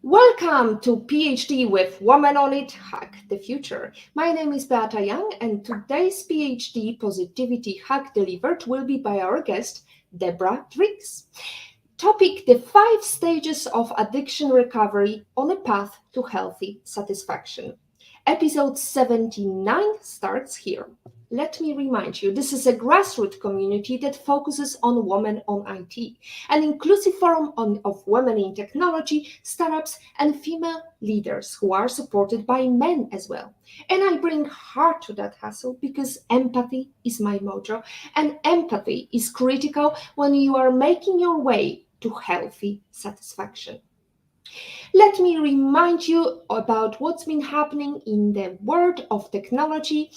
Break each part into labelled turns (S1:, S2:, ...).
S1: Welcome to PhD with Woman on It Hack the Future. My name is Beata Young, and today's PhD Positivity Hack delivered will be by our guest, Deborah Driggs. Topic: the 5 stages of addiction recovery on a path to healthy satisfaction. Episode 79 starts here. Let me remind you, this is a grassroots community that focuses on women on IT, an inclusive forum of women in technology, startups, and female leaders who are supported by men as well. And I bring heart to that hustle because empathy is my motto, and empathy is critical when you are making your way to healthy satisfaction. Let me remind you about what's been happening in the world of technology.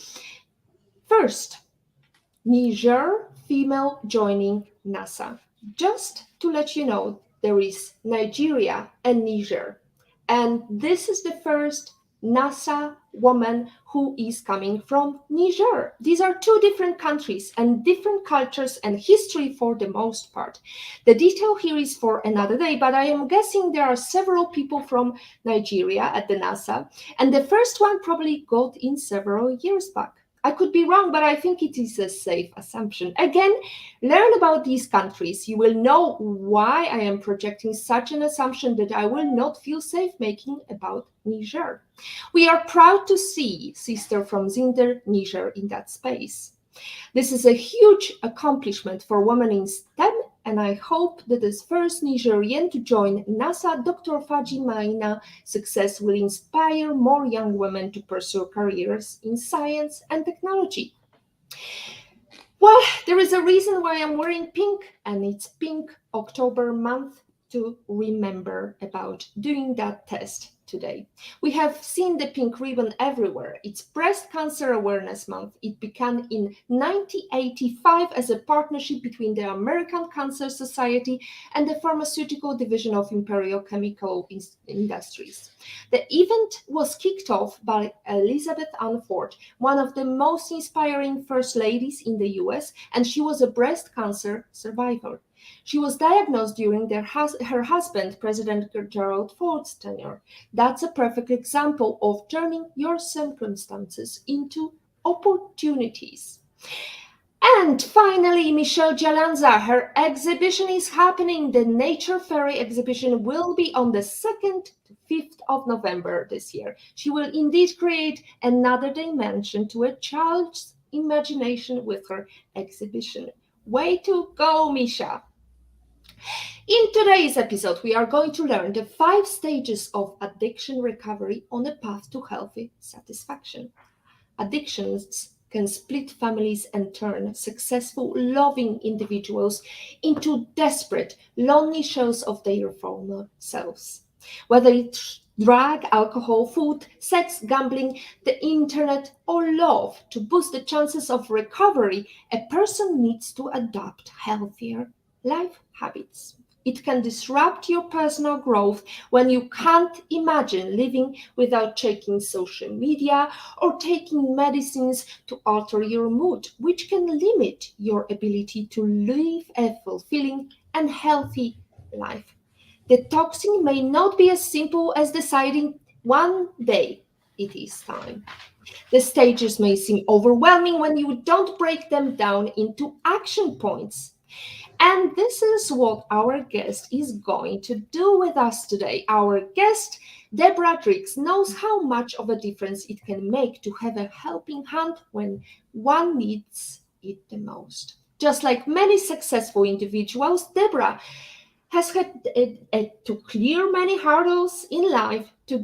S1: First, Niger female joining NASA. Just to let you know, there is Nigeria and Niger. And this is the first NASA woman who is coming from Niger. These are two different countries and different cultures and history for the most part. The detail here is for another day, but I am guessing there are several people from Nigeria at the NASA, and the first one probably got in several years back. I could be wrong, but I think it is a safe assumption. Again, learn about these countries. You will know why I am projecting such an assumption that I will not feel safe making about Niger. We are proud to see sister from Zinder, Niger in that space. This is a huge accomplishment for women in STEM, and I hope that this first Nigerian to join NASA, Dr. Faji Maina, success will inspire more young women to pursue careers in science and technology. Well, there is a reason why I'm wearing pink, and it's Pink October month to remember about doing that test today. We have seen the pink ribbon everywhere. It's Breast Cancer Awareness Month. It began in 1985 as a partnership between the American Cancer Society and the pharmaceutical division of Imperial Chemical Industries. The event was kicked off by Elizabeth Ann Ford, one of the most inspiring first ladies in the US, and she was a breast cancer survivor. She was diagnosed during her husband, President Gerald Ford's tenure. That's a perfect example of turning your circumstances into opportunities. And finally, Michelle Jalanza, her exhibition is happening. The Nature Fairy exhibition will be on the 2nd to 5th of November this year. She will indeed create another dimension to a child's imagination with her exhibition. Way to go, Misha! In today's episode, we are going to learn the 5 stages of addiction recovery on a path to healthy satisfaction. Addictions can split families and turn successful, loving individuals into desperate, lonely shells of their former selves. Whether it's drug, alcohol, food, sex, gambling, the internet, or love, to boost the chances of recovery, a person needs to adopt healthier life habits. It can disrupt your personal growth when you can't imagine living without checking social media or taking medicines to alter your mood, which can limit your ability to live a fulfilling and healthy life. Detoxing may not be as simple as deciding one day it is time. The stages may seem overwhelming when you don't break them down into action points. And this is what our guest is going to do with us today. Our guest, Deborah Driggs, knows how much of a difference it can make to have a helping hand when one needs it the most. Just like many successful individuals, Deborah has had to clear many hurdles in life to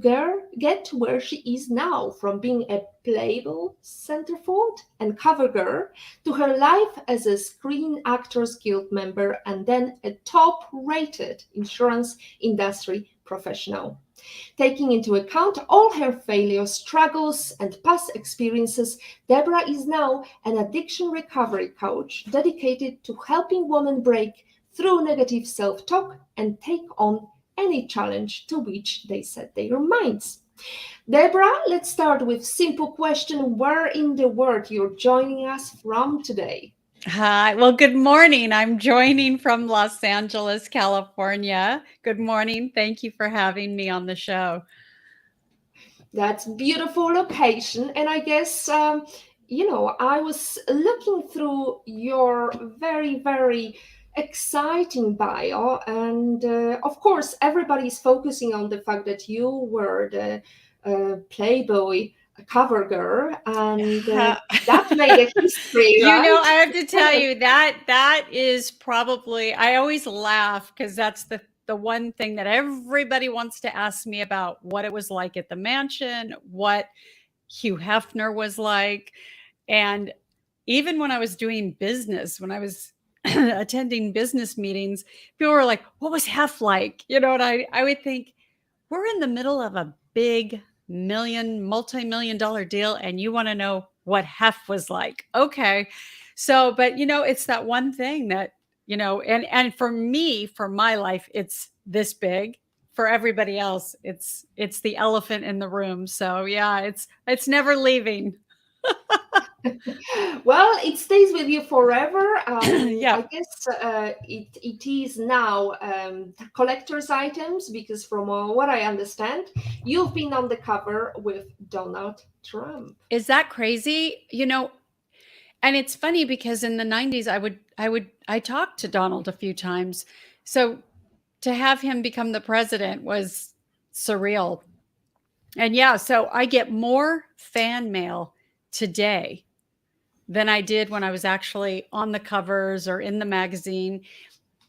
S1: get to where she is now, from being a Playboy centerfold and cover girl to her life as a Screen Actors Guild member and then a top-rated insurance industry professional. Taking into account all her failures, struggles, and past experiences, Deborah is now an addiction recovery coach dedicated to helping women break through negative self-talk and take on any challenge to which they set their minds. Deborah, let's start with simple question. Where in the world you're joining us from today?
S2: Hi. Well, good morning. I'm joining from Los Angeles, California. Good morning. Thank you for having me on the show.
S1: That's beautiful location, and I guess I was looking through your very exciting bio, and of course, everybody's focusing on the fact that you were the Playboy cover girl, and that made a history,
S2: I have to tell
S1: right?
S2: you that is probably I always laugh because that's the one thing that everybody wants to ask me about what it was like at the mansion, what Hugh Hefner was like. And even when I was doing business, when I was attending business meetings, people were like, what was Hef like? And I would think, we're in the middle of a big multi-million dollar deal, and you want to know what Hef was like. Okay. So, but it's that one thing that, and for me, for my life, it's this big. For everybody else, it's the elephant in the room. So yeah, it's never leaving.
S1: Well, it stays with you forever. I
S2: Yep.
S1: guess it is now collector's items because, from what I understand, you've been on the cover with Donald Trump.
S2: Is that crazy? And it's funny because in the 90s I talked to Donald a few times. So to have him become the president was surreal. And yeah, so I get more fan mail today than I did when I was actually on the covers or in the magazine.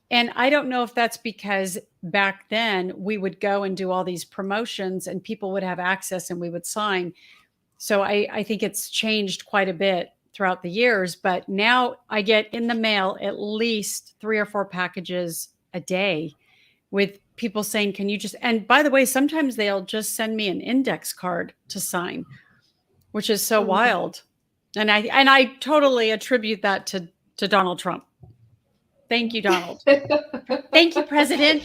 S2: And I don't know if that's because back then we would go and do all these promotions and people would have access and we would sign. So I think it's changed quite a bit throughout the years. But now I get in the mail at least 3 or 4 packages a day with people saying, can you just, and by the way, sometimes they'll just send me an index card to sign, which is so
S1: Mm.
S2: wild. And I totally attribute that to Donald Trump. Thank you, Donald. Thank you, President.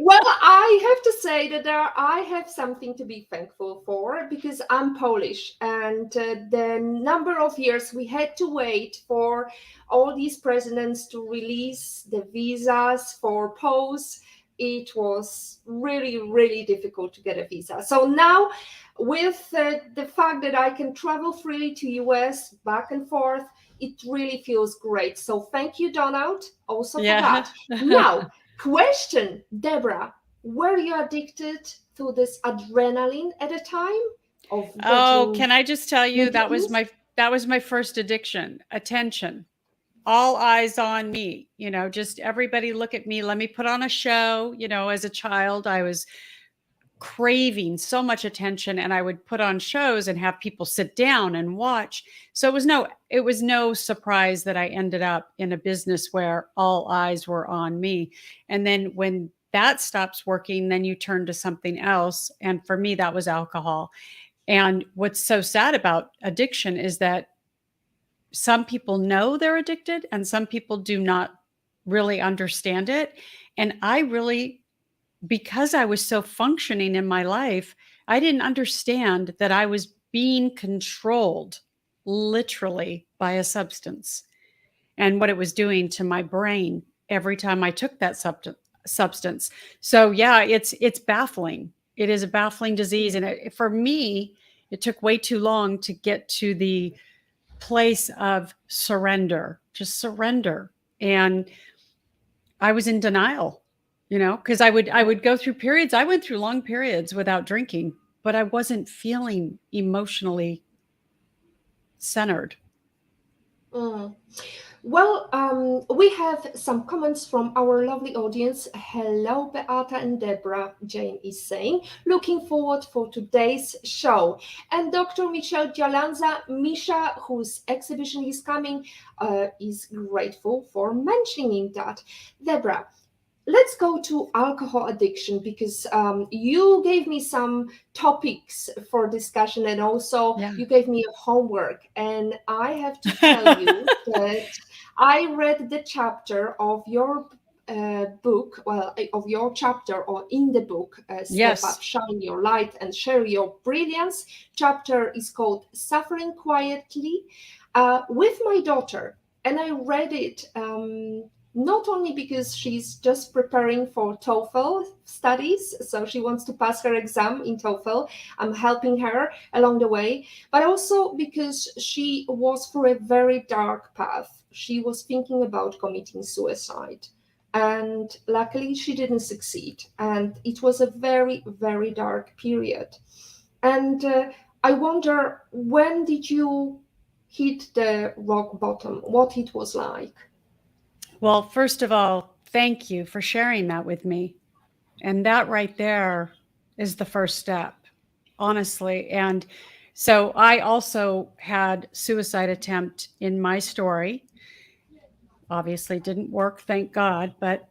S1: Well, I have to say that I have something to be thankful for because I'm Polish, and the number of years we had to wait for all these presidents to release the visas for Poles, it was really difficult to get a visa. So now, with the fact that I can travel freely to US back and forth, it really feels great. So thank you, Donald, also for
S2: Yeah.
S1: that. Now, question, Deborah, were you addicted to this adrenaline at a time of
S2: Oh,
S1: getting
S2: can I just tell you
S1: media
S2: that was
S1: news?
S2: my first addiction, attention. All eyes on me, just everybody look at me, let me put on a show. As a child, I was craving so much attention and I would put on shows and have people sit down and watch. So it was no surprise that I ended up in a business where all eyes were on me. And then when that stops working, then you turn to something else. And for me, that was alcohol. And what's so sad about addiction is that some people know they're addicted and some people do not really understand it. And I really, because I was so functioning in my life, I didn't understand that I was being controlled literally by a substance and what it was doing to my brain every time I took that substance. So yeah, it's baffling. It is a baffling disease, and for me, it took way too long to get to the place of surrender, just surrender. And I was in denial, because I would go through periods. I went through long periods without drinking, but I wasn't feeling emotionally centered.
S1: Mm. Well, we have some comments from our lovely audience. Hello, Beata and Deborah. Jane is saying, looking forward for today's show. And Dr. Michelle Gialanza, Misha, whose exhibition is coming, is grateful for mentioning that. Deborah, let's go to alcohol addiction because you gave me some topics for discussion and also
S2: Yeah.
S1: you gave me a homework, and I have to tell you that I read the chapter of your book, of your chapter, or in the book, Step Up,
S2: Yes.
S1: Shine Your Light, and Share Your Brilliance. Chapter is called Suffering Quietly, with my daughter. And I read it not only because she's just preparing for TOEFL studies, so she wants to pass her exam in TOEFL. I'm helping her along the way, but also because she was for a very dark path. She was thinking about committing suicide. And luckily, she didn't succeed. And it was a very, very dark period. And I wonder, when did you hit the rock bottom? What it was like?
S2: Well, first of all, thank you for sharing that with me. And that right there is the first step, honestly. And so I also had suicide attempt in my story. Obviously didn't work, thank God, but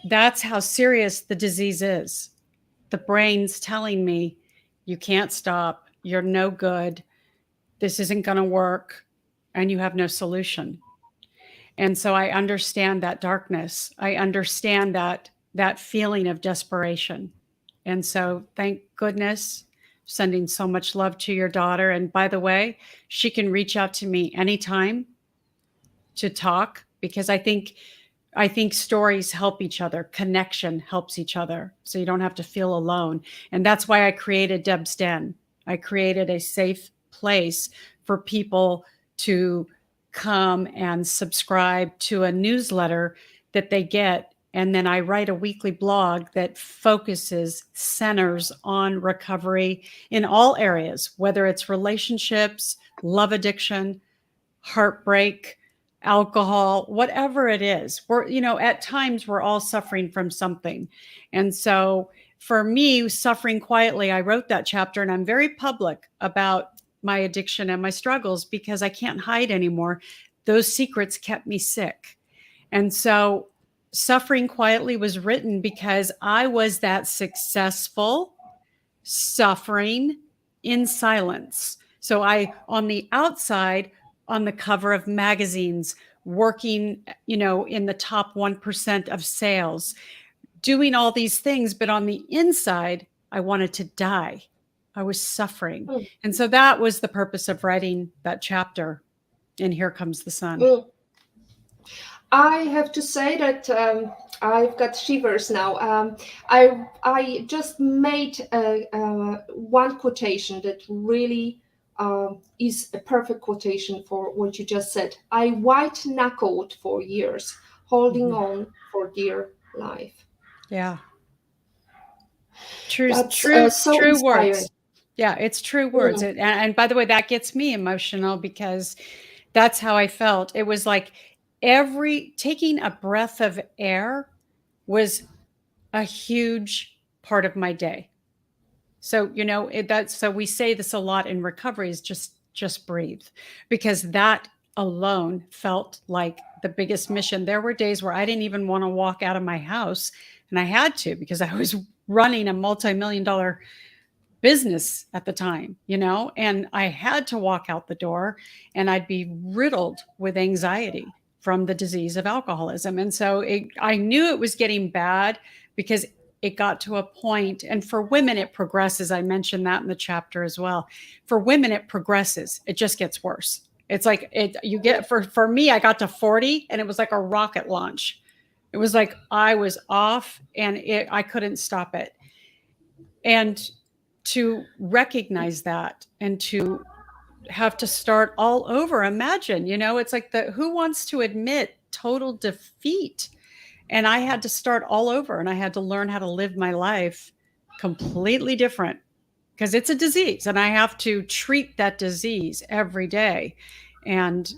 S2: that's how serious the disease is. The brain's telling me you can't stop, you're no good, this isn't going to work, and you have no solution. And so I understand that darkness. I understand that feeling of desperation. And so thank goodness, sending so much love to your daughter. And by the way, she can reach out to me anytime to talk, because I think stories help each other. Connection helps each other. So you don't have to feel alone. And that's why I created Deb's Den. I created a safe place for people to come and subscribe to a newsletter that they get. And then I write a weekly blog that focuses, centers on recovery in all areas, whether it's relationships, love addiction, heartbreak, alcohol, whatever it is. At times we're all suffering from something. And so for me, suffering quietly, I wrote that chapter, and I'm very public about my addiction and my struggles because I can't hide anymore. Those secrets kept me sick. And so suffering quietly was written because I was that successful suffering in silence. So on the outside, on the cover of magazines, working, in the top 1% of sales, doing all these things. But on the inside, I wanted to die. I was suffering.
S1: Mm.
S2: And so that was the purpose of writing that chapter. And here comes the sun.
S1: Mm. I have to say that I've got shivers now. I just made one quotation that really is a perfect quotation for what you just said. I white knuckled for years, holding
S2: Mhm.
S1: on for dear life.
S2: Yeah. True,
S1: That's
S2: true,
S1: so
S2: true
S1: inspiring.
S2: words. Yeah, it's true words.
S1: Mm.
S2: And by the way, that gets me emotional because that's how I felt. It was like every taking a breath of air was a huge part of my day. So, so we say this a lot in recovery, is just breathe, because that alone felt like the biggest mission. There were days where I didn't even want to walk out of my house, and I had to because I was running a multi-million dollar business at the time, and I had to walk out the door, and I'd be riddled with anxiety from the disease of alcoholism. And so I knew it was getting bad because it got to a point, and for women, it progresses. I mentioned that in the chapter as well. For women, it progresses. It just gets worse. It's like you get, for me, I got to 40 and it was like a rocket launch. It was like I was off and I couldn't stop it. And to recognize that and to have to start all over. Imagine, it's like who wants to admit total defeat? And I had to start all over, and I had to learn how to live my life completely different because it's a disease and I have to treat that disease every day. And,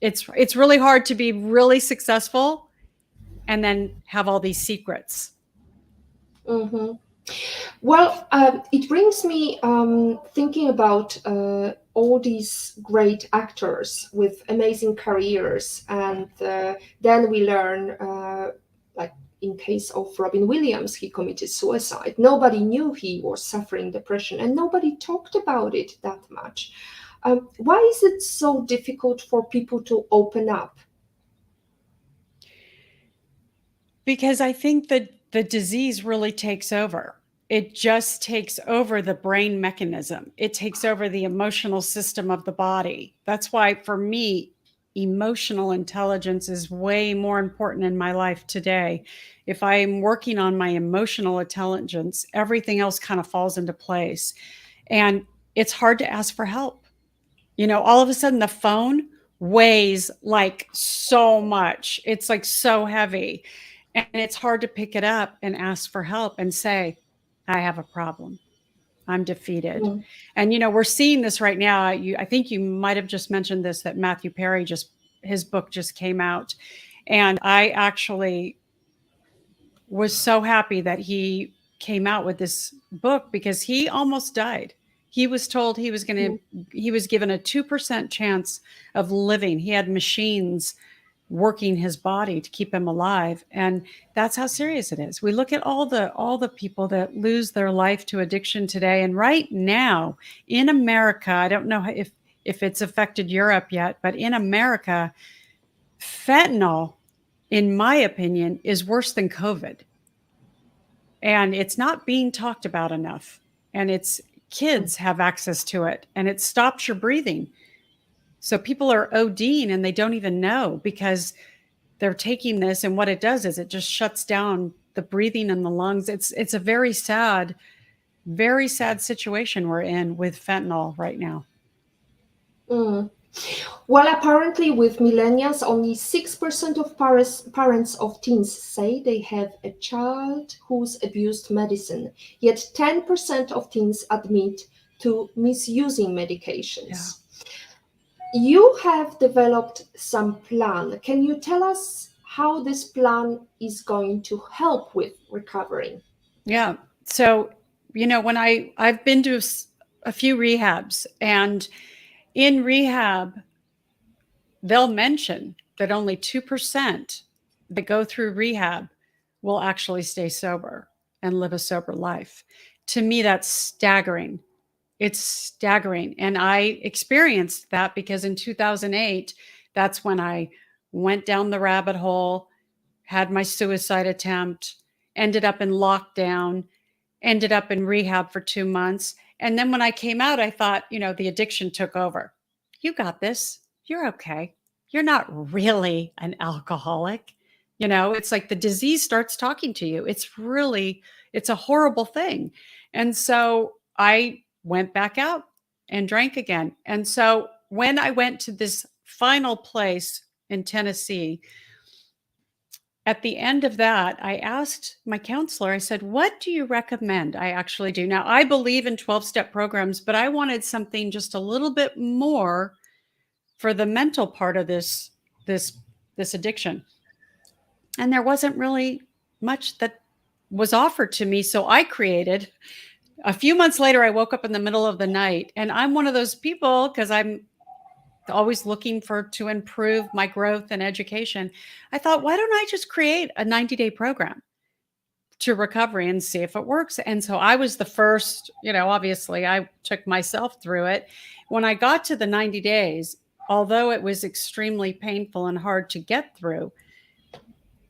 S2: it's really hard to be really successful and then have all these secrets.
S1: Mm-hmm. Well, it brings me thinking about all these great actors with amazing careers, and then we learn, like in case of Robin Williams, he committed suicide. Nobody knew he was suffering depression, and nobody talked about it that much. Why is it so difficult for people to open up?
S2: Because I think that the disease really takes over. It just takes over the brain mechanism. It takes over the emotional system of the body. That's why, for me, emotional intelligence is way more important in my life today. If I'm working on my emotional intelligence, everything else kind of falls into place. And it's hard to ask for help. All of a sudden the phone weighs like so much. It's like so heavy. And it's hard to pick it up and ask for help and say, I have a problem. I'm defeated.
S1: Mm,
S2: And we're seeing this right now. I think you might have just mentioned this, that Matthew Perry his book just came out. And I actually was so happy that he came out with this book because he almost died. He was told
S1: mm,
S2: he was given a 2% chance of living. He had machines working his body to keep him alive. And that's how serious it is. We look at all the people that lose their life to addiction today. And right now in America, I don't know if it's affected Europe yet, but in America, fentanyl, in my opinion, is worse than COVID, and it's not being talked about enough. And it's
S1: mm,
S2: kids have access to it, and it stops your breathing. So people are ODing and they don't even know because they're taking this, and what it does is it just shuts down the breathing in the lungs. It's a very sad situation we're in with fentanyl right now.
S1: mm. Well, apparently, with millennials, only 6% of parents of teens say they have a child who's abused medicine, yet 10% of teens admit to misusing
S2: Yeah.
S1: medications. You have developed some plan. Can you tell us how this plan is going to help with recovering?
S2: Yeah. So, when I've been to a few rehabs, and in rehab, they'll mention that only 2% that go through rehab will actually stay sober and live a sober life. To me, that's staggering. It's staggering. And I experienced that because in 2008, that's when I went down the rabbit hole, had my suicide attempt, ended up in lockdown, ended up in rehab for 2 months. And then when I came out, I thought, the addiction took over. You got this. You're okay. You're not really an alcoholic. It's like the disease starts talking to you. It's a horrible thing. And so I went back out and drank again. And so when I went to this final place in Tennessee, at the end of that, I asked my counselor, I said, what do you recommend I actually do? Now, I believe in 12-step programs, but I wanted something just a little bit more for the mental part of this this addiction. And there wasn't really much that was offered to me, so I created. A few months later, I woke up in the middle of the night, and I'm one of those people, because I'm always looking to improve my growth and education. I thought, why don't I just create a 90-day program to recovery and see if it works? And so I was the first, obviously I took myself through it. When I got to the 90 days, although it was extremely painful and hard to get through,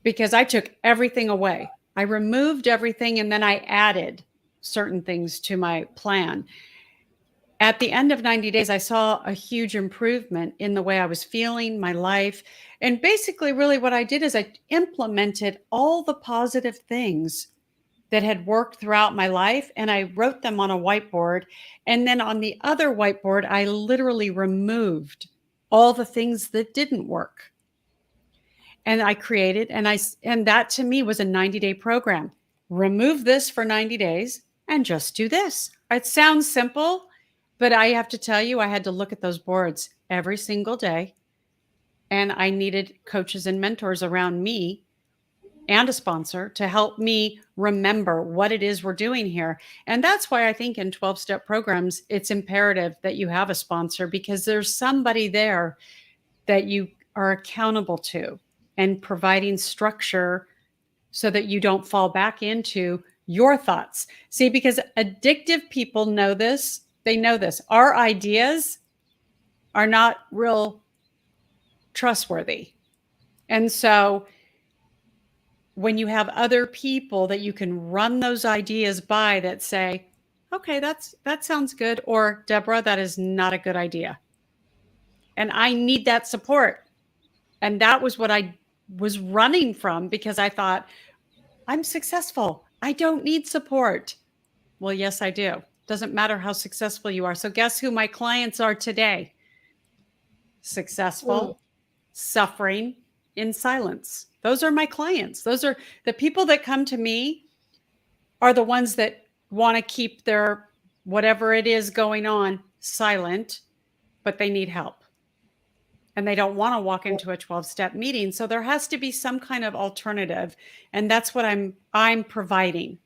S2: because I took everything away, I removed everything, and then I added certain things to my plan. At the end of 90 days, I saw a huge improvement in the way I was feeling, my life. And basically, really, what I did is I implemented all the positive things that had worked throughout my life, and I wrote them on a whiteboard. And then on the other whiteboard, I literally removed all the things that didn't work. And I created, and that to me was a 90-day program. Remove this for 90 days and just do this. It sounds simple, but I have to tell you, I had to look at those boards every single day, and I needed coaches and mentors around me and a sponsor to help me remember what it is we're doing here. And that's why I think in 12-step programs, it's imperative that you have a sponsor, because there's somebody there that you are accountable to and providing structure so that you don't fall back into your thoughts. See, because addictive people know this, they know this. Our ideas are not real trustworthy. And so when you have other people that you can run those ideas by that say, okay, that sounds good, or Deborah, that is not a good idea. And I need that support. And that was what I was running from, because I thought, I'm successful. I don't need support. Well, yes, I do. Doesn't matter how successful you are. So guess who my clients are today?
S1: Mm.
S2: Successful, suffering in silence. Those are my clients. Those are the people that come to me, are the ones that want to keep their whatever it is going on silent, but they need help. And they don't want to walk into a 12-step meeting. So there has to be some kind of alternative. And that's what I'm providing.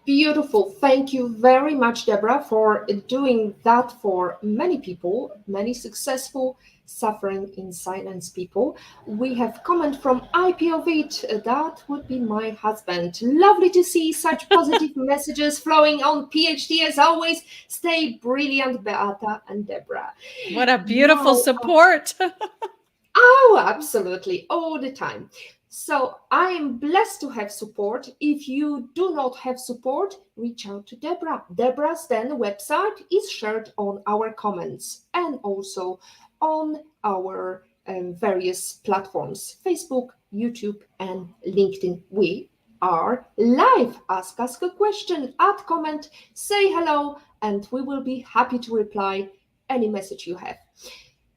S1: Beautiful. Thank you very much, Deborah, for doing that for many people, many successful suffering in silence people. We have comment from IP of it. That would be my husband. Lovely to see such positive messages flowing on PhD as always. Stay brilliant, Beata and Deborah.
S2: What a beautiful
S1: Now,
S2: support.
S1: oh, absolutely, all the time. So I am blessed to have support. If you do not have support, reach out to Deborah. Deborah's then website is shared on our comments and also on our various platforms, Facebook, YouTube, and LinkedIn. We are live. Ask us a question, add comment, say hello, and we will be happy to reply any message you have.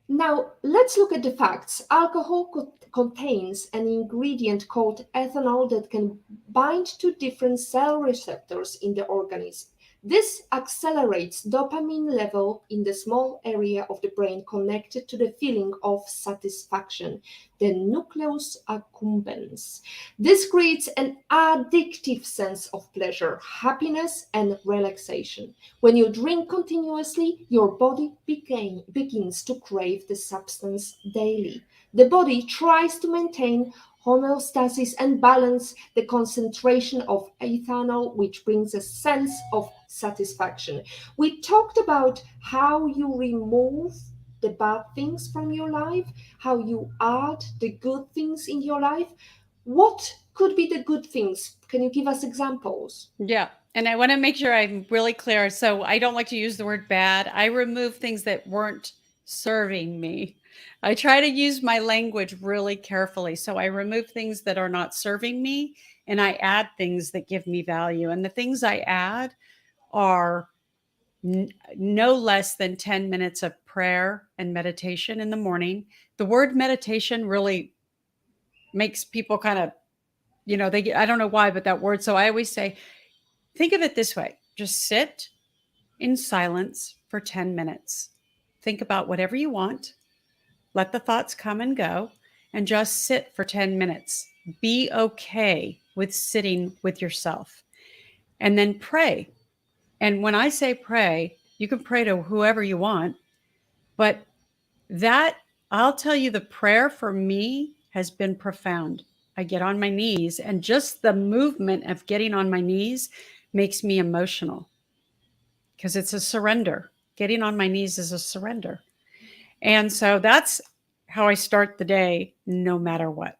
S1: Now, let's look at the facts. Alcohol contains an ingredient called ethanol that can bind to different cell receptors in the organism. This accelerates dopamine level in the small area of the brain connected to the feeling of satisfaction, the nucleus accumbens. This creates an addictive sense of pleasure, happiness, and relaxation. When you drink continuously, your body begins to crave the substance daily. The body tries to maintain homeostasis and balance the concentration of ethanol, which brings a sense of satisfaction. We talked about how you remove the bad things from your life, how you add the good things in your life. What could be the good things? Can you give us examples?
S2: Yeah. And I want to make sure I'm really clear. So I don't like to use the word bad. I remove things that weren't serving me. I try to use my language really carefully. So I remove things that are not serving me and I add things that give me value. And the things I add are no less than 10 minutes of prayer and meditation in the morning. The word meditation really makes people kind of, I don't know why, but that word. So I always say, think of it this way: just sit in silence for 10 minutes. Think about whatever you want, let the thoughts come and go, and just sit for 10 minutes. Be okay with sitting with yourself. And then pray. And when I say pray, you can pray to whoever you want, but that, I'll tell you, the prayer for me has been profound. I get on my knees, and just the movement of getting on my knees makes me emotional because it's a surrender. Getting on my knees is a surrender. And so that's how I start the day, no matter what.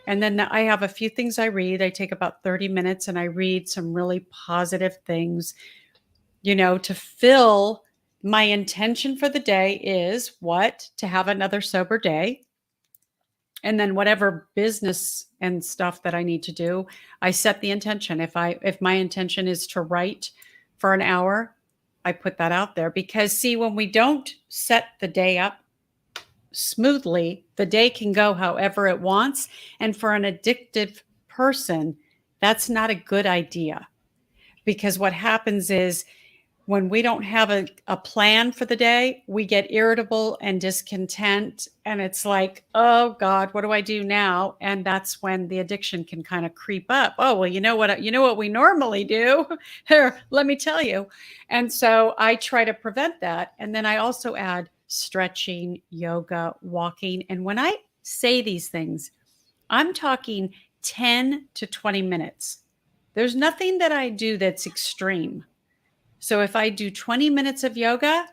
S2: And then I have a few things I read. I take about 30 minutes and I read some really positive things, to fill my intention for the day is what? To have another sober day. And then whatever business and stuff that I need to do, I set the intention. If my intention is to write for an hour, I put that out there, because see, when we don't set the day up smoothly, the day can go however it wants. And for an addictive person, that's not a good idea, because what happens is when we don't have a plan for the day, we get irritable and discontent. And it's like, oh God, what do I do now? And that's when the addiction can kind of creep up. Oh, well, you know what we normally do? Here, let me tell you. And so I try to prevent that. And then I also add stretching, yoga, walking. And when I say these things, I'm talking 10 to 20 minutes. There's nothing that I do that's extreme. So if I do 20 minutes of yoga,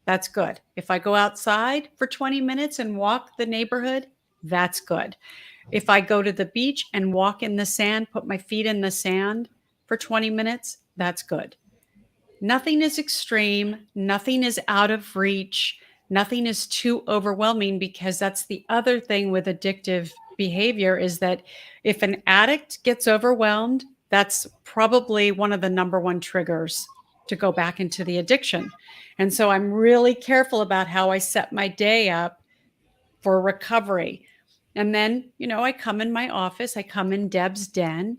S2: that's good. If I go outside for 20 minutes and walk the neighborhood, that's good. If I go to the beach and walk in the sand, put my feet in the sand for 20 minutes, that's good. Nothing is extreme, nothing is out of reach, nothing is too overwhelming, because that's the other thing with addictive behavior, is that if an addict gets overwhelmed, that's probably one of the number one triggers to go back into the addiction. And so I'm really careful about how I set my day up for recovery. And then, I come in my office, I come in Deb's den,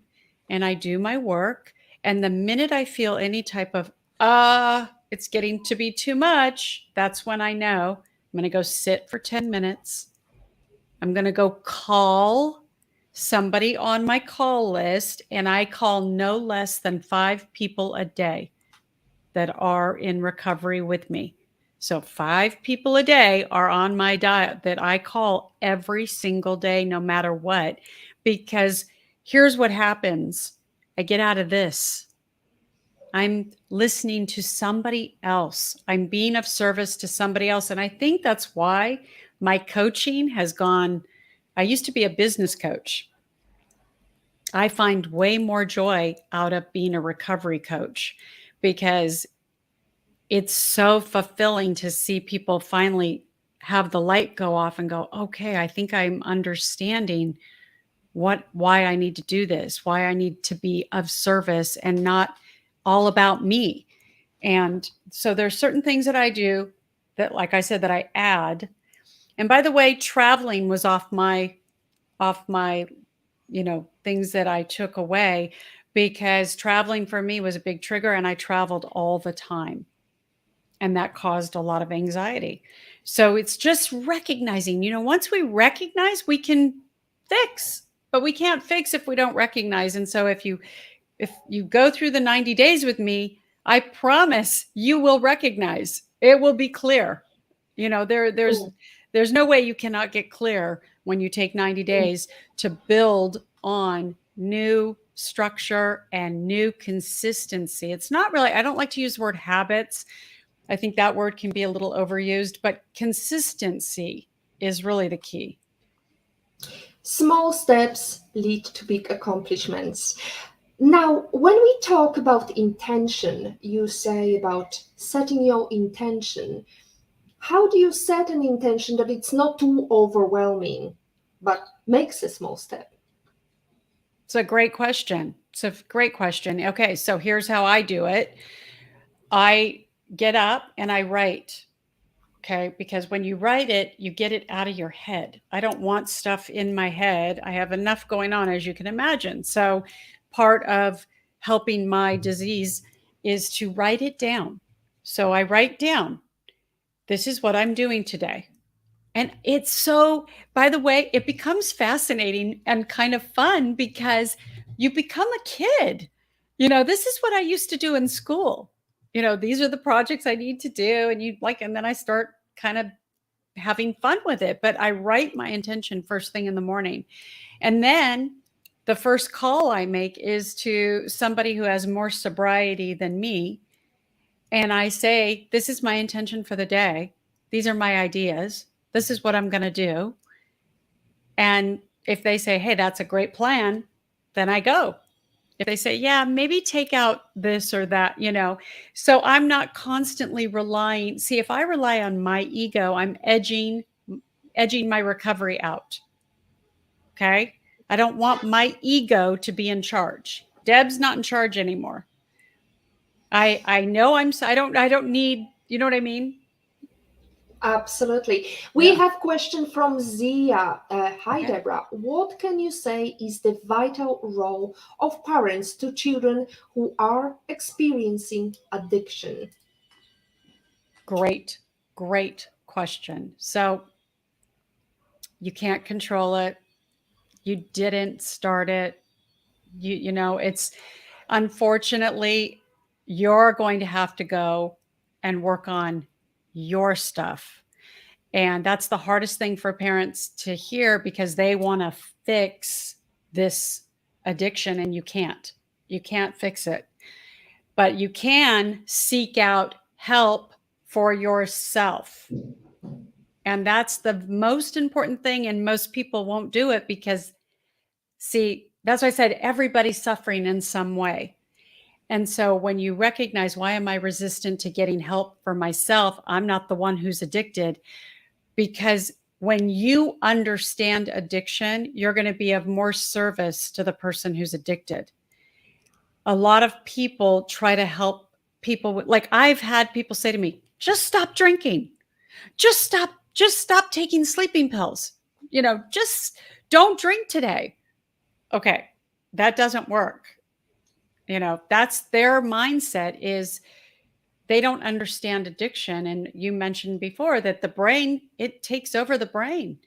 S2: and I do my work. And the minute I feel any type of, it's getting to be too much, that's when I know I'm going to go sit for 10 minutes. I'm going to go call somebody on my call list, and I call no less than 5 people a day that are in recovery with me. So 5 people a day are on my diet that I call every single day, no matter what, because here's what happens. I get out of this. I'm listening to somebody else. I'm being of service to somebody else. And I think that's why my coaching has gone. I used to be a business coach. I find way more joy out of being a recovery coach, because it's so fulfilling to see people finally have the light go off and go, okay, I think I'm understanding why I need to do this, why I need to be of service and not all about me. And so there's certain things that I do that, like I said, that I add. And by the way, traveling was off my things that I took away, because traveling for me was a big trigger, and I traveled all the time. And that caused a lot of anxiety. So it's just recognizing, once we recognize, we can fix, but we can't fix if we don't recognize. And so if you go through the 90 days with me, I promise you will recognize. It will be clear. There's no way you cannot get clear when you take 90 days to build on new structure and new consistency. It's not really, I don't like to use the word habits. I think that word can be a little overused, but consistency is really the key.
S1: Small steps lead to big accomplishments. Now, when we talk about intention, you say about setting your intention. How do you set an intention that it's not too overwhelming, but makes a small step?
S2: It's a great question. Okay, so here's how I do it. I get up and I write. Okay, because when you write it, you get it out of your head. I don't want stuff in my head. I have enough going on, as you can imagine. So part of helping my disease is to write it down. So I write down, this is what I'm doing today. And it's so, by the way, it becomes fascinating and kind of fun, because you become a kid. This is what I used to do in school. These are the projects I need to do. And then I start kind of having fun with it. But I write my intention first thing in the morning. And then the first call I make is to somebody who has more sobriety than me. And I say, this is my intention for the day. These are my ideas. This is what I'm going to do. And if they say, hey, that's a great plan, then I go. If they say, yeah, maybe take out this or that, So I'm not constantly relying. See, if I rely on my ego, I'm edging my recovery out. Okay. I don't want my ego to be in charge. Deb's not in charge anymore. I know I don't need, you know what I mean?
S1: Absolutely. We have a question from Zia. Hi,
S2: Okay.
S1: Deborah. What can you say is the vital role of parents to children who are experiencing addiction?
S2: Great question. So you can't control it. You didn't start it. It's unfortunately, you're going to have to go and work on your stuff. And that's the hardest thing for parents to hear, because they want to fix this addiction, and you can't. You can't fix it. But you can seek out help for yourself. And that's the most important thing. And most people won't do it because See, that's why I said everybody's suffering in some way. And so when you recognize, why am I resistant to getting help for myself? I'm not the one who's addicted. Because when you understand addiction, you're going to be of more service to the person who's addicted. A lot of people try to help people with, like, I've had people say to me, just stop drinking. Just stop taking sleeping pills. Just don't drink today. Okay. That doesn't work. That's their mindset, is they don't understand addiction. And you mentioned before that the brain, it takes over the brain.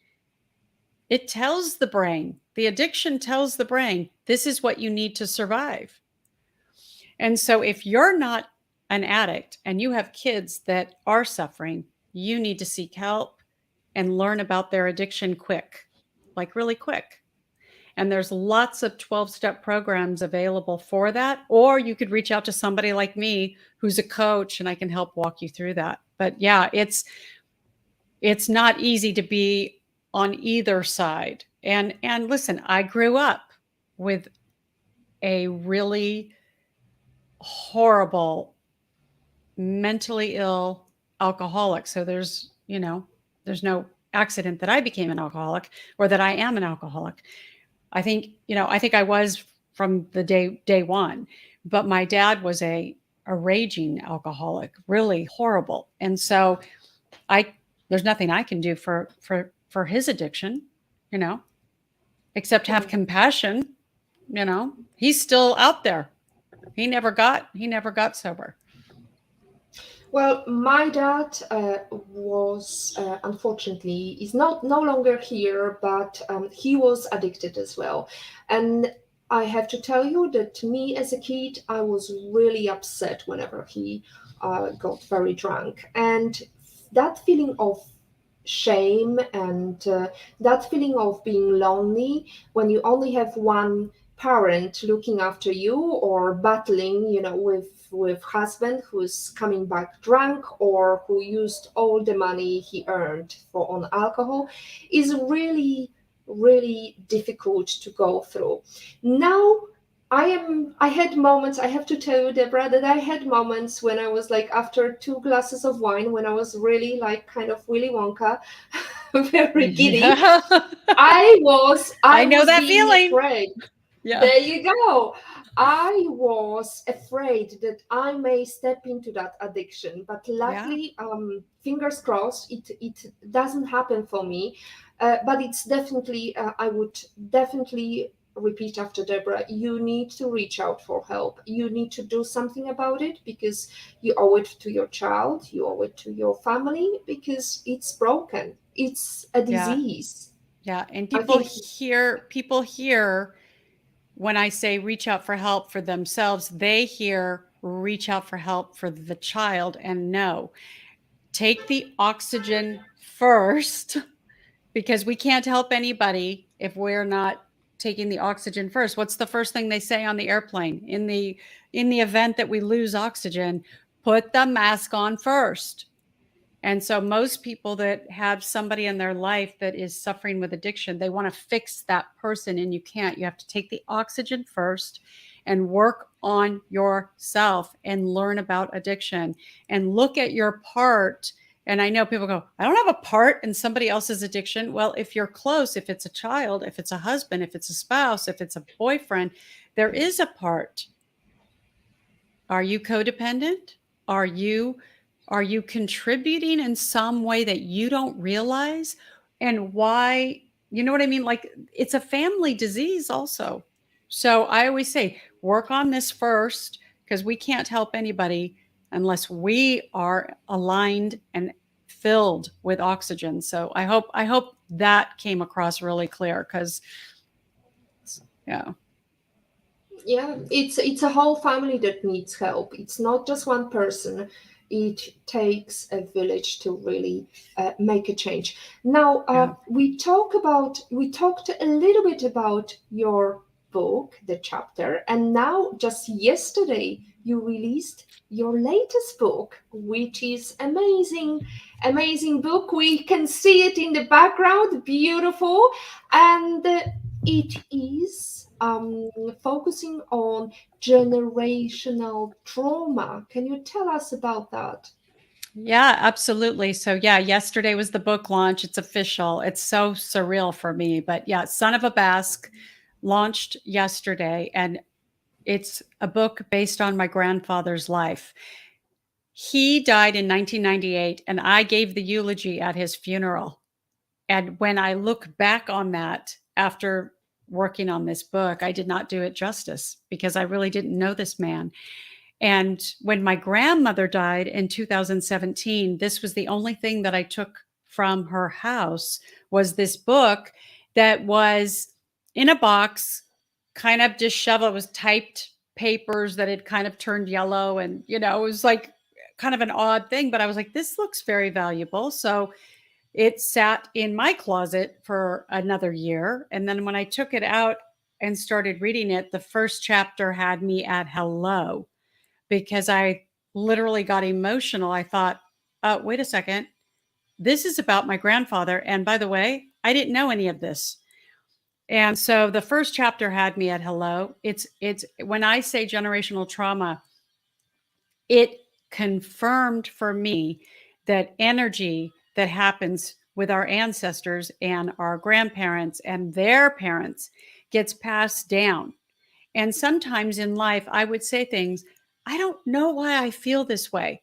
S2: It tells the brain, the addiction tells the brain, this is what you need to survive. And so if you're not an addict and you have kids that are suffering, you need to seek help and learn about their addiction quick, like really quick. And there's lots of 12-step programs available for that. Or you could reach out to somebody like me who's a coach, and I can help walk you through that. But yeah, it's not easy to be on either side. And listen, I grew up with a really horrible, mentally ill alcoholic. So there's no accident that I became an alcoholic or that I am an alcoholic. I think I was from the day one, but my dad was a raging alcoholic, really horrible. And so I there's nothing I can do for his addiction, you know, except have compassion. He's still out there. He never got sober.
S1: Well, my dad was unfortunately is not no longer here, but he was addicted as well. And I have to tell you that me as a kid, I was really upset whenever he got very drunk, and that feeling of shame and that feeling of being lonely when you only have one parent looking after you, or battling, with husband who's coming back drunk or who used all the money he earned on alcohol, is really, really difficult to go through. Now I had moments, I have to tell you, Deborah, that I had moments when I was like, after two glasses of wine, when I was really like kind of Willy Wonka, very giddy.
S2: Yeah.
S1: I was
S2: I
S1: I
S2: know
S1: was
S2: that
S1: being
S2: feeling.
S1: afraid.
S2: Yeah.
S1: There you go. I was afraid that I may step into that addiction, but
S2: Yeah.
S1: luckily, fingers crossed, it doesn't happen for me. But it's definitely, I would definitely repeat after Deborah, you need to reach out for help. You need to do something about it, because you owe it to your child, you owe it to your family, because it's broken. It's a
S2: Yeah.
S1: disease.
S2: Yeah. And
S1: I
S2: people
S1: think,
S2: hear people hear when I say reach out for help for themselves, they hear reach out for help for the child. And no, take the oxygen first, because we can't help anybody if we're not taking the oxygen first. What's the first thing they say on the airplane? In the event that we lose oxygen, put the mask on first. And so most people that have somebody in their life that is suffering with addiction, they want to fix that person, and you can't. You have to take the oxygen first and work on yourself and learn about addiction and look at your part. And I know people go, I don't have a part in somebody else's addiction. Well, if you're close, if it's a child, if it's a husband, if it's a spouse, if it's a boyfriend, there is a part. Are you codependent? Are you are you contributing in some way that you don't realize? And why, you know what I mean? Like, it's a family disease also. So I always say, work on this first, because we can't help anybody unless we are aligned and filled with oxygen. So I hope that came across really clear, because yeah.
S1: yeah, it's a whole family that needs help. It's not just one person. It takes a village to really make a change. Now,
S2: Yeah.
S1: we talked a little bit about your book, the chapter, and now just yesterday you released your latest book, which is amazing, amazing book. We can see it in the background, beautiful, and It is focusing on generational trauma. Can you tell us about that?
S2: Yeah, absolutely. So, yeah, yesterday was the book launch. It's official. It's so surreal for me. But yeah, Son of a Basque launched yesterday, and it's a book based on my grandfather's life. He died in 1998, and I gave the eulogy at his funeral. And when I look back on that after working on this book, I did not do it justice because I really didn't know this man. And when my grandmother died in 2017, this was the only thing that I took from her house was this book that was in a box, kind of disheveled. It was typed papers that had kind of turned yellow, and it was like kind of an odd thing, but I was like, this looks very valuable. So it sat in my closet for another year. And then when I took it out and started reading it, the first chapter had me at hello because I literally got emotional. I thought, wait a second, this is about my grandfather. And by the way, I didn't know any of this. And so the first chapter had me at hello. It's when I say generational trauma, it confirmed for me that energy that happens with our ancestors and our grandparents and their parents gets passed down. And sometimes in life, I would say things, I don't know why I feel this way.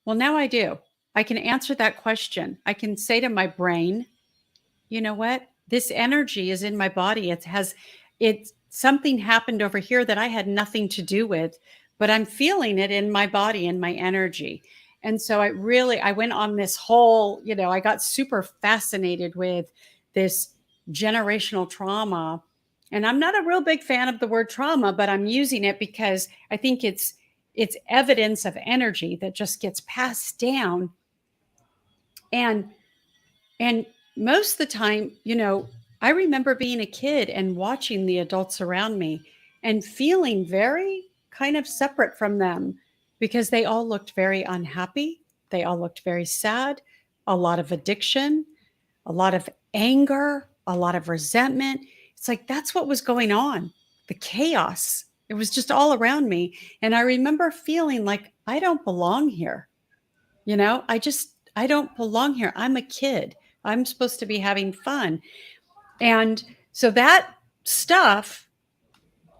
S2: Well, now I do. I can answer that question. I can say to my brain, you know what? This energy is in my body. It's something happened over here that I had nothing to do with, but I'm feeling it in my body and my energy. And so I went on this whole, I got super fascinated with this generational trauma. And I'm not a real big fan of the word trauma, but I'm using it because I think it's evidence of energy that just gets passed down. And and most of the time, I remember being a kid and watching the adults around me and feeling very kind of separate from them because they all looked very unhappy. They all looked very sad, a lot of addiction, a lot of anger, a lot of resentment. It's like that's what was going on. The chaos. It was just all around me. And I remember feeling like I don't belong here. I don't belong here. I'm a kid. I'm supposed to be having fun. And so that stuff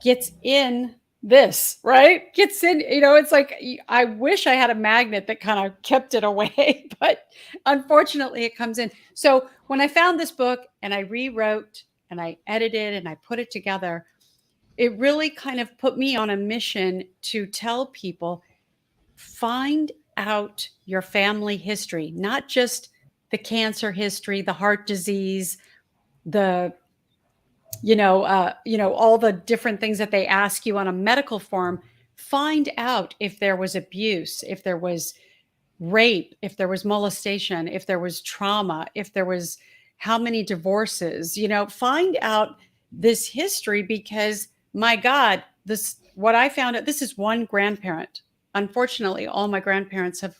S2: gets in this, right? Gets in, it's like I wish I had a magnet that kind of kept it away, but unfortunately it comes in. So when I found this book and I rewrote and I edited and I put it together, it really kind of put me on a mission to tell people find out your family history, not just the cancer history, the heart disease, the all the different things that they ask you on a medical form. Find out if there was abuse, if there was rape, if there was molestation, if there was trauma, if there was how many divorces, find out this history because my God, this what I found out, this is one grandparent. Unfortunately, all my grandparents have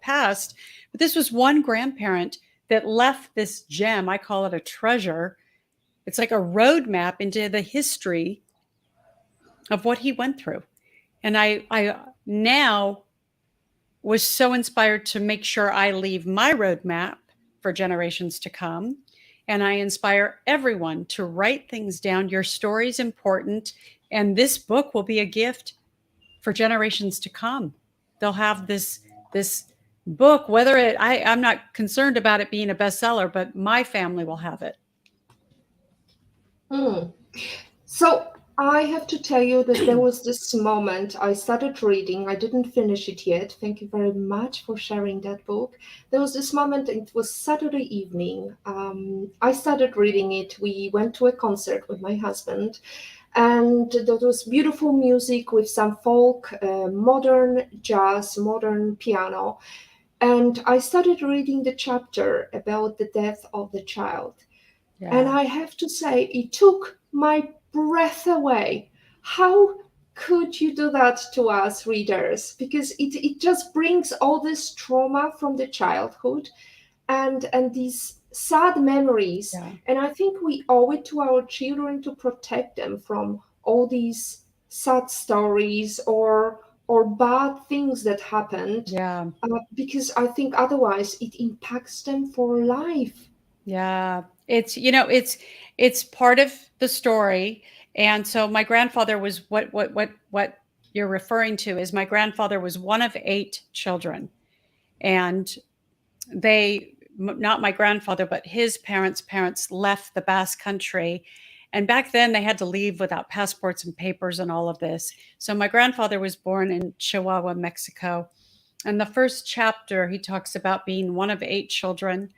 S2: passed, but this was one grandparent that left this gem. I call it a treasure. It's like a roadmap into the history of what he went through. And I now was so inspired to make sure I leave my roadmap for generations to come. And I inspire everyone to write things down. Your story is important. And this book will be a gift for generations to come. They'll have this book, whether I'm not concerned about it being a bestseller, but my family will have it.
S1: Hmm. So I have to tell you that there was this moment I started reading. I didn't finish it yet. Thank you very much for sharing that book. There was this moment, it was Saturday evening. I started reading it. We went to a concert with my husband, and there was beautiful music with some folk, modern jazz, modern piano. And I started reading the chapter about the death of the child. And
S2: Yeah.
S1: I have to say, it took my breath away. How could you do that to us readers? Because it just brings all this trauma from the childhood and these sad memories.
S2: Yeah.
S1: And I think we owe it to our children to protect them from all these sad stories or bad things that happened,
S2: Yeah.
S1: because I think otherwise it impacts them for life.
S2: Yeah. It's, it's part of the story. And so my grandfather was what you're referring to is my grandfather was one of 8 children. And not my grandfather, but his parents left the Basque Country. And back then they had to leave without passports and papers and all of this. So my grandfather was born in Chihuahua, Mexico. And the first chapter, he talks about being one of 8 children.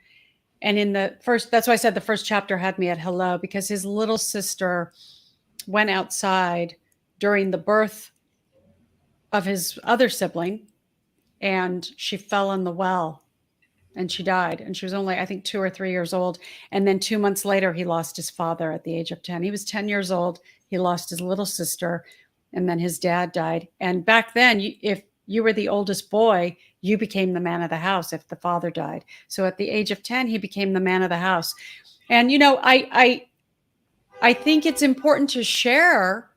S2: And in the first, that's why I said the first chapter had me at hello, because his little sister went outside during the birth of his other sibling and she fell in the well and she died. And she was only, I think, 2 or 3 years old. And then 2 months later, he lost his father at the age of 10. He was 10 years old. He lost his little sister, and then his dad died. And back then, if you were the oldest boy, you became the man of the house if the father died. So at the age of 10, he became the man of the house. And I think it's important to share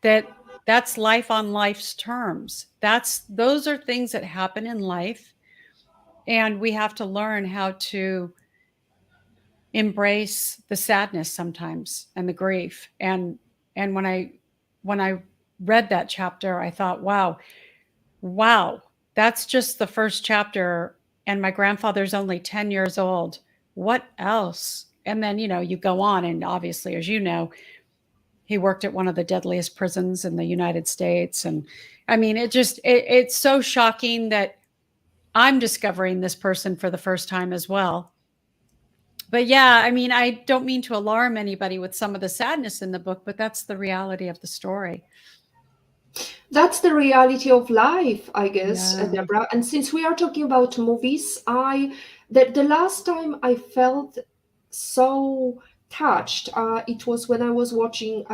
S2: that that's life on life's terms. Those are things that happen in life, and we have to learn how to embrace the sadness sometimes and the grief. And when I read that chapter, I thought, wow, that's just the first chapter, and my grandfather's only 10 years old. What else? And then, you go on, and obviously, as you know, he worked at one of the deadliest prisons in the United States. And I mean, it's so shocking that I'm discovering this person for the first time as well. But yeah, I mean, I don't mean to alarm anybody with some of the sadness in the book, but that's the reality of the story.
S1: That's the reality of life, I guess,
S2: Yeah.
S1: Deborah. And since we are talking about movies, the last time I felt so touched, it was when I was watching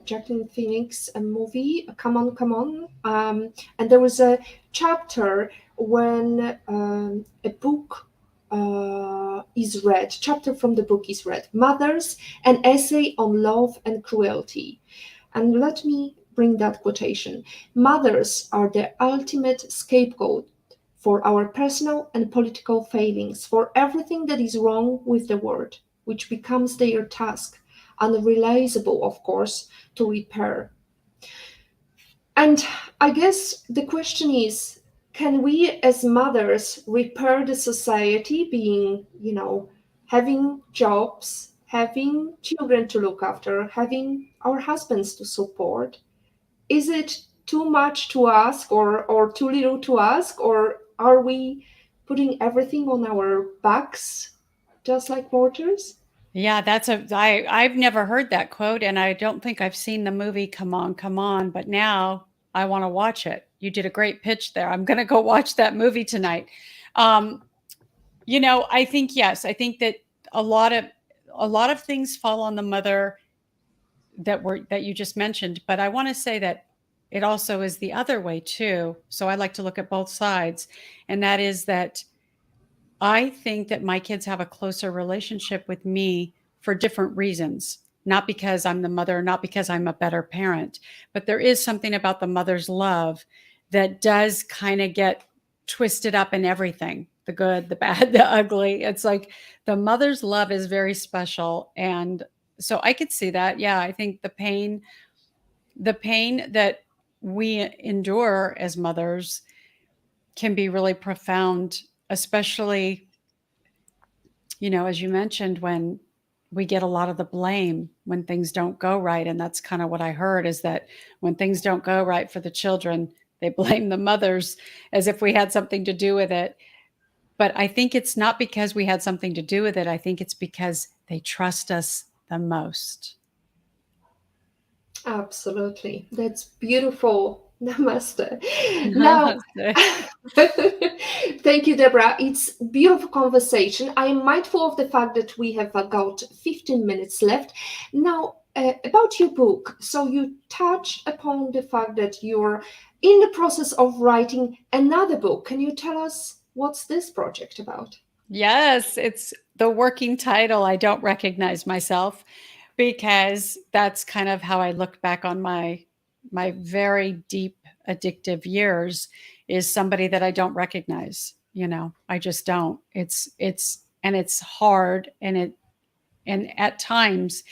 S1: Jacqueline Phoenix a movie, Come On, Come On, and there was a chapter when a book is read. Chapter from the book is read. Mothers, an essay on love and cruelty. And let me bring that quotation. Mothers are the ultimate scapegoat for our personal and political failings, for everything that is wrong with the world, which becomes their task, unrealizable, of course, to repair. And I guess the question is, can we as mothers repair the society, being, having jobs, having children to look after, having our husbands to support? Is it too much to ask, or too little to ask, or are we putting everything on our backs just like mortars?
S2: Yeah, I've never heard that quote, and I don't think I've seen the movie Come On, Come On, but now I want to watch it. You did a great pitch there. I'm going to go watch that movie tonight. Um, I think yes, I think that a lot of a lot of things fall on the mother that you just mentioned, but I want to say that it also is the other way too. So I like to look at both sides, and that is that I think that my kids have a closer relationship with me for different reasons. Not because I'm the mother, not because I'm a better parent, but there is something about the mother's love that does kind of get twisted up in everything, the good, the bad, the ugly. It's like the mother's love is very special. And so I could see that. Yeah, I think the pain that we endure as mothers can be really profound, especially, as you mentioned, when we get a lot of the blame when things don't go right. And that's kind of what I heard, is that when things don't go right for the children, they blame the mothers as if we had something to do with it. But I think it's not because we had something to do with it. I think it's because they trust us the most.
S1: Absolutely. That's beautiful. Namaste. Now, thank you, Deborah. It's beautiful conversation. I am mindful of the fact that we have got 15 minutes left. Now, about your book. So you touched upon the fact that you're in the process of writing another book. Can you tell us what's this project about?
S2: Yes, it's the working title. I don't recognize myself because that's kind of how I look back on my very deep addictive years is somebody that I don't recognize, you know. I just don't. It's and it's hard and at times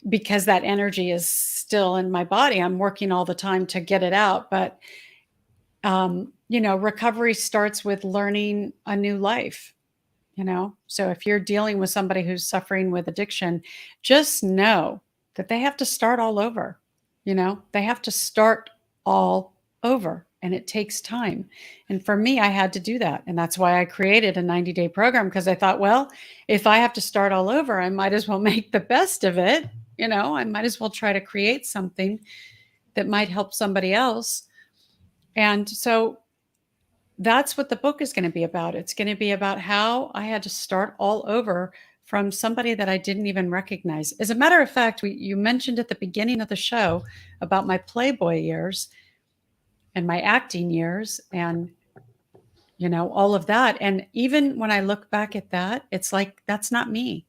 S2: because that energy is still in my body, I'm working all the time to get it out, but you know, recovery starts with learning a new life, you know. So if you're dealing with somebody who's suffering with addiction, just know that they have to start all over. You know, they have to start all over and it takes time. And for me, I had to do that. And that's why I created a 90-day program because I thought, well, if I have to start all over, I might as well make the best of it. You know, I might as well try to create something that might help somebody else. And so that's what the book is going to be about. It's going to be about how I had to start all over from somebody that I didn't even recognize. As a matter of fact, you mentioned at the beginning of the show about my Playboy years and my acting years and you know all of that, and even when I look back at that, it's like that's not me.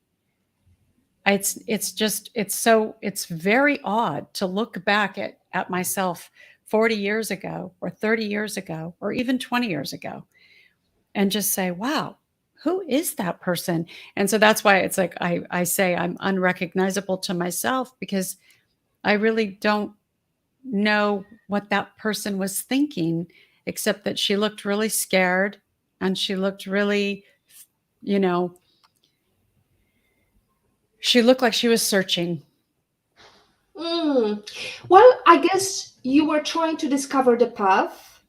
S2: It's just it's very odd to look back at myself 40 years ago or 30 years ago or even 20 years ago and just say, wow, who is that person? And so that's why it's like I say I'm unrecognizable to myself because I really don't know what that person was thinking, except that she looked really scared and she looked really, you know, she looked like she was searching.
S1: Mm. Well, I guess you were trying to discover the path.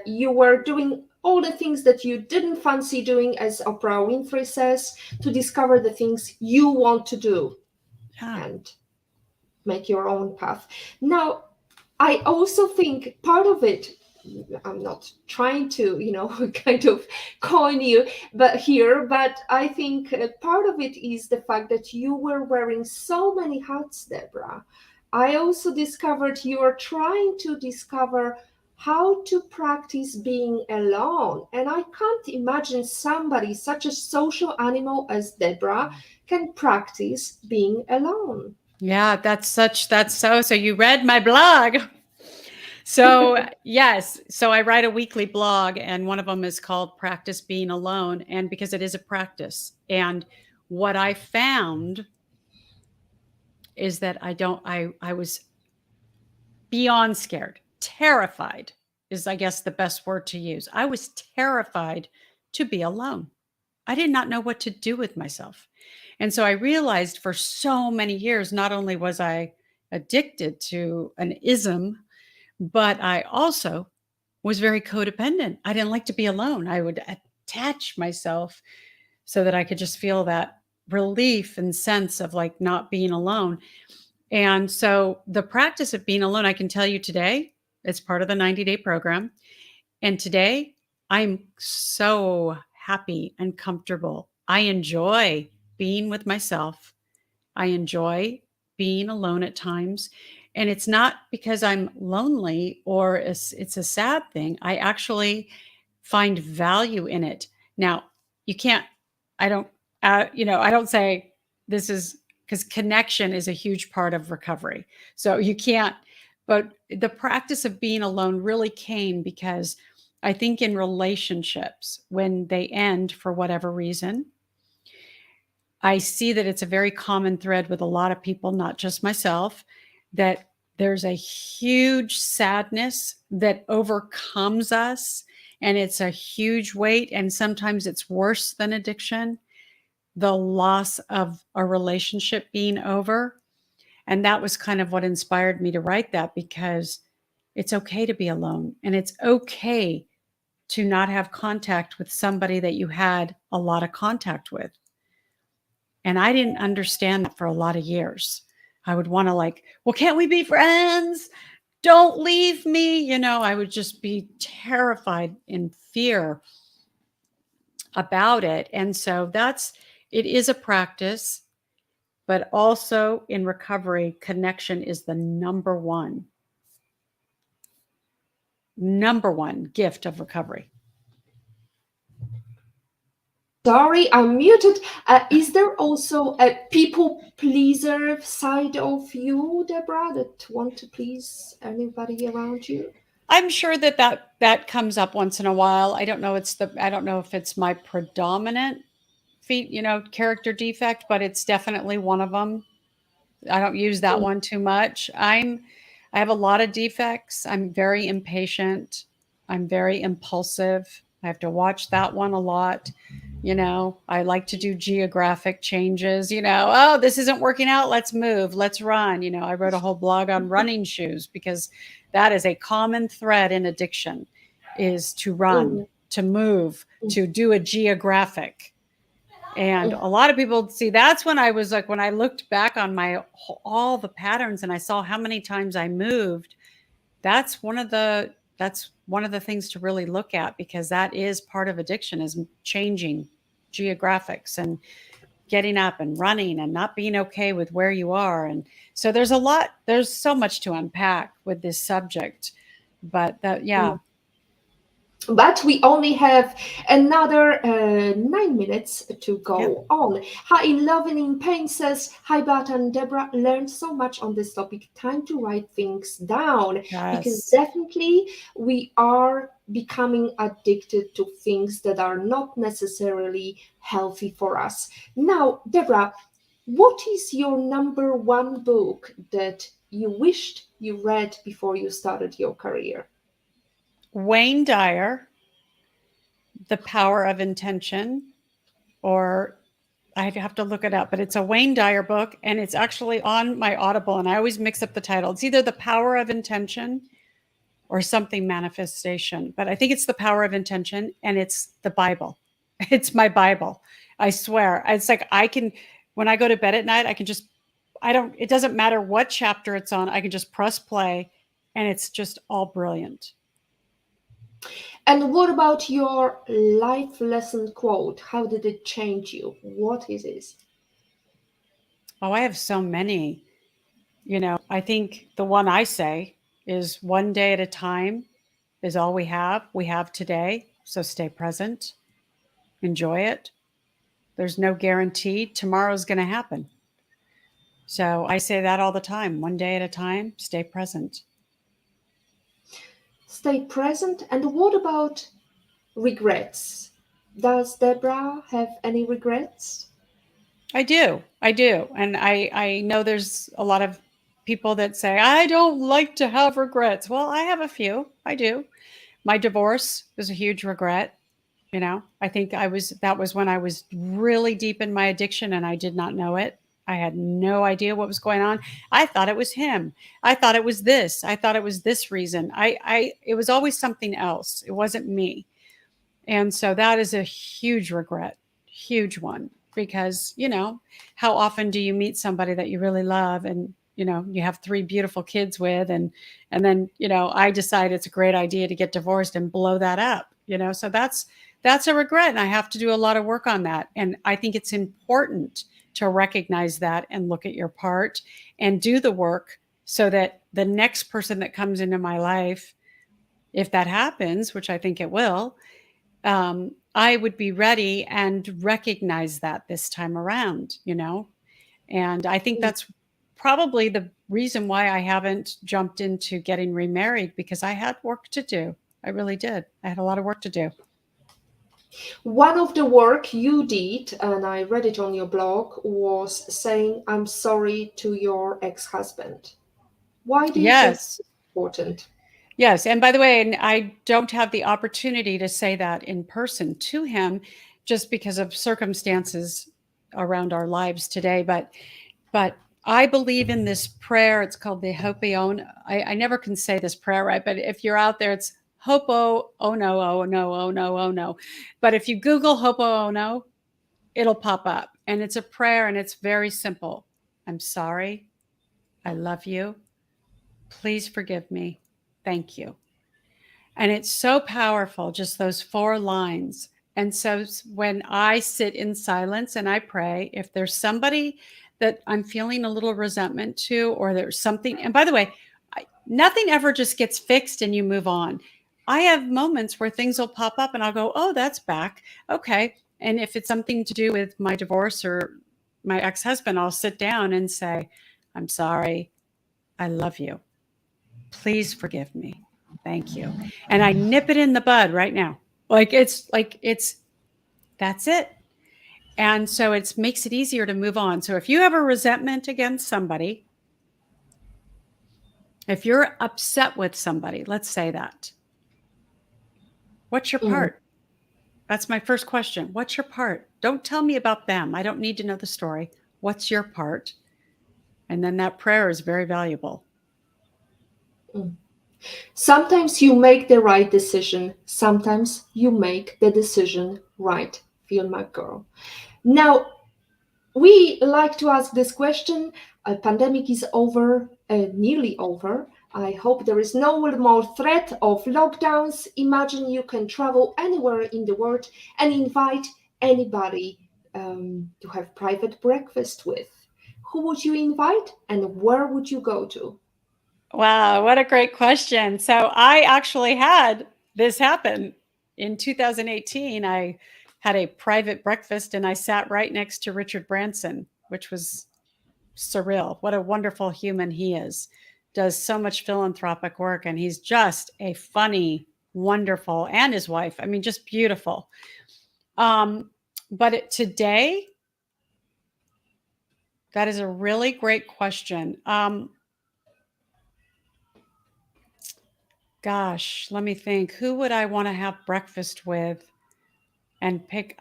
S1: You were doing all the things that you didn't fancy doing, as Oprah Winfrey says, to discover the things you want to do
S2: Yeah.
S1: and make your own path. Now, I also think part of it, I'm not trying to, kind of coin you, but I think part of it is the fact that you were wearing so many hats, Deborah. I also discovered you are trying to discover how to practice being alone. And I can't imagine somebody, such a social animal as Deborah, can practice being alone.
S2: Yeah, that's so you read my blog. So, yes, so I write a weekly blog and one of them is called Practice Being Alone and because it is a practice. And what I found is that I was beyond scared, terrified is I guess the best word to use. I was terrified to be alone. I did not know what to do with myself. And so I realized for so many years, not only was I addicted to an ism, but I also was very codependent. I didn't like to be alone. I would attach myself so that I could just feel that relief and sense of like not being alone. And so the practice of being alone, I can tell you today, it's part of the 90-day program. And today I'm so happy and comfortable. I enjoy being with myself. I enjoy being alone at times. And it's not because I'm lonely or it's a sad thing. I actually find value in it. Now, you can't, I don't, I don't say this is because connection is a huge part of recovery. So you can't, but the practice of being alone really came because I think in relationships, when they end for whatever reason, I see that it's a very common thread with a lot of people, not just myself, that there's a huge sadness that overcomes us. And it's a huge weight. And sometimes it's worse than addiction, the loss of a relationship being over. And that was kind of what inspired me to write that because it's okay to be alone and it's okay to not have contact with somebody that you had a lot of contact with. And I didn't understand that for a lot of years. I would want to like, well, can't we be friends? Don't leave me. You know, I would just be terrified in fear about it. And so it is a practice, but also in recovery, connection is the number one gift of recovery.
S1: Sorry, I'm muted. Is there also a people pleaser side of you, Deborah, that want to please anybody around you?
S2: I'm sure that comes up once in a while. I don't know if it's my predominant character defect, but it's definitely one of them. I don't use that
S1: Mm,
S2: one too much. I have a lot of defects. I'm very impatient. I'm very impulsive. I have to watch that one a lot. I like to do geographic changes. Oh, this isn't working out. Let's move. Let's run. I wrote a whole blog on running shoes because that is a common thread in addiction is to run,
S1: mm,
S2: to move,
S1: mm,
S2: to do a geographic. And
S1: mm.
S2: a lot of people see that's when I was like, when I looked back on all the patterns and I saw how many times I moved, that's one of the that's one of the things to really look at because that is part of addiction is changing geographics and getting up and running and not being okay with where you are. And so there's so much to unpack with this subject. But that, yeah.
S1: Mm. But we only have another 9 minutes to
S2: Yep.
S1: go on. Hi, in Love and in Pain says, Hi, Bart and Deborah, learned so much on this topic. Time to write things down because
S2: Yes.
S1: definitely we are becoming addicted to things that are not necessarily healthy for us. Now, Deborah, what is your number one book that you wished you read before you started your career?
S2: Wayne Dyer, The Power of Intention, or I have to look it up, but it's a Wayne Dyer book and it's actually on my Audible. And I always mix up the title. It's either The Power of Intention or something manifestation, but I think it's The Power of Intention and it's the Bible. It's my Bible. I swear. It's like when I go to bed at night, it doesn't matter what chapter it's on. I can just press play and it's just all brilliant.
S1: And what about your life lesson quote? How did it change you? What is it?
S2: Oh, I have so many. I think the one I say is one day at a time is all we have. We have today. So stay present, enjoy it. There's no guarantee tomorrow's going to happen. So I say that all the time. One day at a time, stay present.
S1: Stay present. And what about regrets? Does Deborah have any regrets?
S2: I do. I do. And I know there's a lot of people that say, I don't like to have regrets. Well, I have a few. I do. My divorce was a huge regret. I think that was when I was really deep in my addiction and I did not know it. I had no idea what was going on. I thought it was him. I thought it was this. I thought it was this reason. It was always something else. It wasn't me. And so that is a huge regret, huge one, because, how often do you meet somebody that you really love and, you have three beautiful kids with and then, I decide it's a great idea to get divorced and blow that up, so that's a regret and I have to do a lot of work on that. And I think it's important to recognize that and look at your part and do the work so that the next person that comes into my life, if that happens, which I think it will, I would be ready and recognize that this time around, And I think
S1: Mm.
S2: that's probably the reason why I haven't jumped into getting remarried because I had work to do. I really did. I had a lot of work to do.
S1: One of the work you did, and I read it on your blog, was saying, I'm sorry to your ex husband. Why do you think
S2: Yes.
S1: it's important?
S2: Yes. And by the way, and I don't have the opportunity to say that in person to him just because of circumstances around our lives today. But I believe in this prayer. It's called the Hopo'ono. I never can say this prayer right, but if you're out there, it's Hopo oh no oh no oh no oh no. But if you Google Hopo'ono, it'll pop up, and it's a prayer, and it's very simple. I'm sorry. I love you. Please forgive me. Thank you. And it's so powerful, just those 4 lines. And so when I sit in silence and I pray, if there's somebody that I'm feeling a little resentment to, or there's something, and by the way, nothing ever just gets fixed and you move on. I have moments where things will pop up and I'll go, oh, that's back. Okay. And if it's something to do with my divorce or my ex-husband, I'll sit down and say, I'm sorry. I love you. Please forgive me. Thank you. And I nip it in the bud right now. Like it's that's it. And so it makes it easier to move on. So if you have a resentment against somebody, if you're upset with somebody, let's say that, what's your
S1: Mm.
S2: part? That's my first question. What's your part? Don't tell me about them. I don't need to know the story. What's your part? And then that prayer is very valuable.
S1: Mm. Sometimes you make the right decision. Sometimes you make the decision right. Feel my girl. Now, we like to ask this question. A pandemic is over, nearly over. I hope there is no more threat of lockdowns. Imagine you can travel anywhere in the world and invite anybody to have private breakfast with. Who would you invite and where would you go to?
S2: Wow, what a great question. So I actually had this happen in 2018. I had a private breakfast and I sat right next to Richard Branson, which was surreal. What a wonderful human he is. Does so much philanthropic work and he's just a funny, wonderful, and his wife. I mean, just beautiful. Today, that is a really great question. Gosh, let me think. Who would I want to have breakfast with and pick?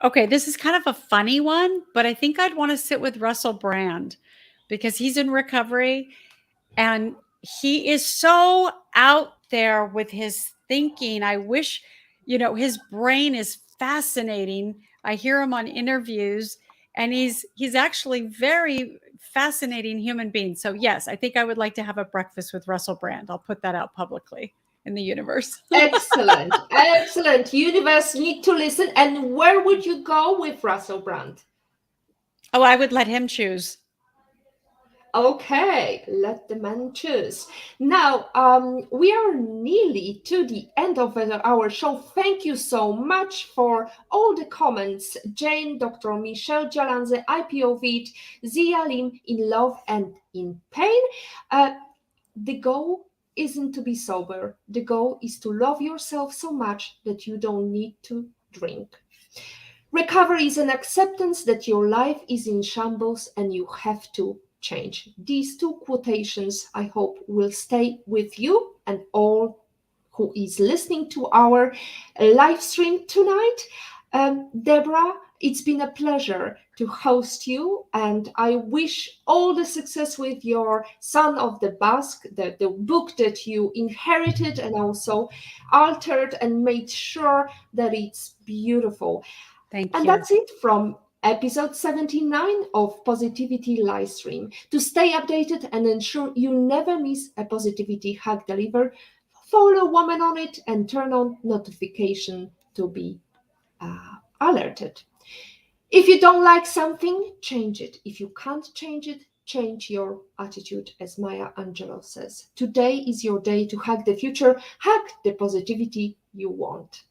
S2: Okay, this is kind of a funny one, but I think I'd want to sit with Russell Brand because he's in recovery and he is so out there with his thinking. I wish, his brain is fascinating. I hear him on interviews and he's actually very fascinating human being. So yes, I think I would like to have a breakfast with Russell Brand. I'll put that out publicly in the universe.
S1: Excellent, excellent. Universe need to listen. And where would you go with Russell Brand?
S2: Oh, I would let him choose.
S1: Okay, let the man choose. Now, we are nearly to the end of our show. Thank you so much for all the comments. Jane, Dr. Michelle Jalanze, IPO Vid, Zia Lim, In Love and in Pain. The goal isn't to be sober. The goal is to love yourself so much that you don't need to drink. Recovery is an acceptance that your life is in shambles and you have to change. These two quotations, I hope, will stay with you and all who is listening to our live stream tonight. Deborah, it's been a pleasure to host you, and I wish all the success with your Son of the Basque, the book that you inherited and also altered and made sure that it's beautiful.
S2: Thank
S1: And
S2: you.
S1: that's it from episode 79 of Positivity Livestream. To stay updated and ensure you never miss a positivity hack delivered, follow Woman on It and turn on notification to be alerted. If you don't like something, change it. If you can't change it, change your attitude, as Maya Angelou says. Today is your day to hack the future, hack the positivity you want.